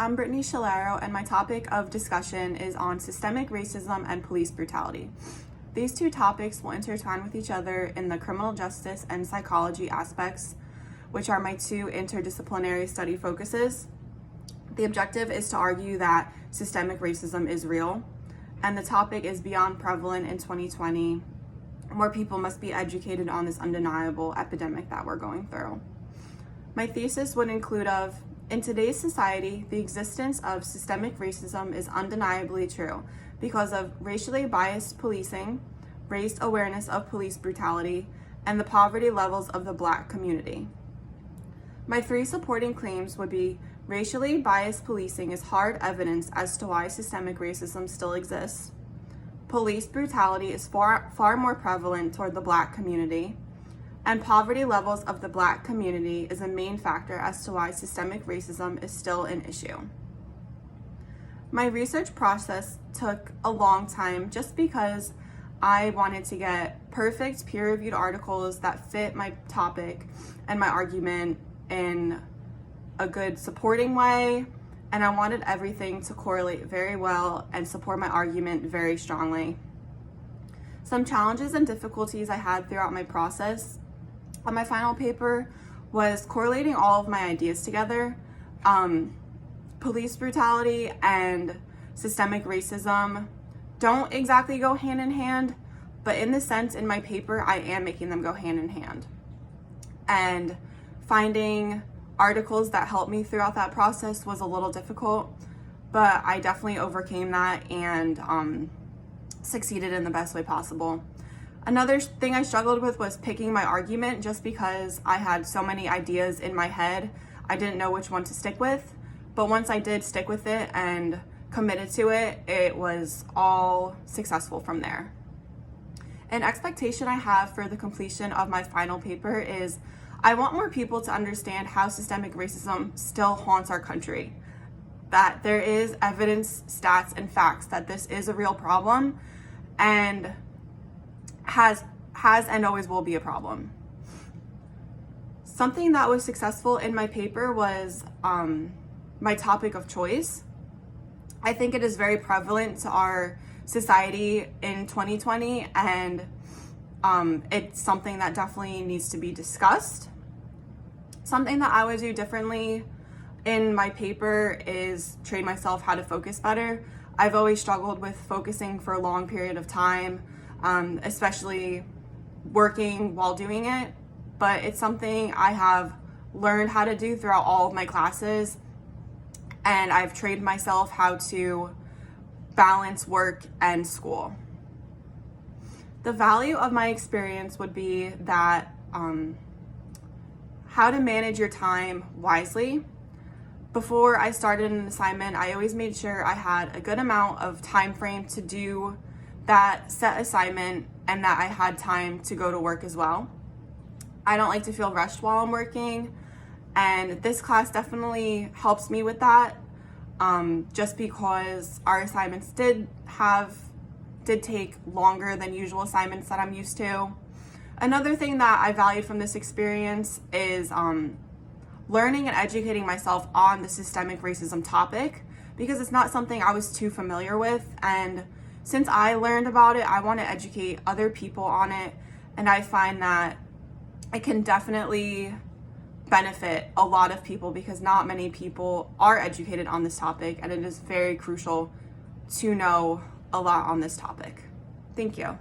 I'm Brittany Shalaro, and my topic of discussion is on systemic racism and police brutality. These two topics will intertwine with each other in the criminal justice and psychology aspects, which are my two interdisciplinary study focuses. The objective is to argue that systemic racism is real, and the topic is beyond prevalent in 2020. More people must be educated on this undeniable epidemic that we're going through. My thesis would include in today's society, the existence of systemic racism is undeniably true because of racially biased policing, raised awareness of police brutality, and the poverty levels of the Black community. My three supporting claims would be racially biased policing is hard evidence as to why systemic racism still exists. Police brutality is far more prevalent toward the Black community, and poverty levels of the Black community is a main factor as to why systemic racism is still an issue. My research process took a long time just because I wanted to get perfect peer-reviewed articles that fit my topic and my argument in a good supporting way, and I wanted everything to correlate very well and support my argument very strongly. Some challenges and difficulties I had throughout my process on my final paper was correlating all of my ideas together. Police brutality and systemic racism don't exactly go hand in hand, but in the sense in my paper, I am making them go hand in hand. And finding articles that helped me throughout that process was a little difficult, but I definitely overcame that and succeeded in the best way possible. Another thing I struggled with was picking my argument just because I had so many ideas in my head. I didn't know which one to stick with, but once I did stick with it and committed to it, it was all successful from there. An expectation I have for the completion of my final paper is I want more people to understand how systemic racism still haunts our country, that there is evidence, stats, and facts that this is a real problem and has and always will be a problem. Something that was successful in my paper was my topic of choice. I think it is very prevalent to our society in 2020, and it's something that definitely needs to be discussed. Something that I would do differently in my paper is train myself how to focus better. I've always struggled with focusing for a long period of time, especially working while doing it, but it's something I have learned how to do throughout all of my classes, and I've trained myself how to balance work and school. The value of my experience would be that how to manage your time wisely. Before I started an assignment, I always made sure I had a good amount of time frame to do that set assignment and that I had time to go to work as well. I don't like to feel rushed while I'm working, and this class definitely helps me with that, just because our assignments did take longer than usual assignments that I'm used to. Another thing that I valued from this experience is learning and educating myself on the systemic racism topic, because it's not something I was too familiar with, and since I learned about it, I want to educate other people on it, and I find that it can definitely benefit a lot of people because not many people are educated on this topic, and it is very crucial to know a lot on this topic. Thank you.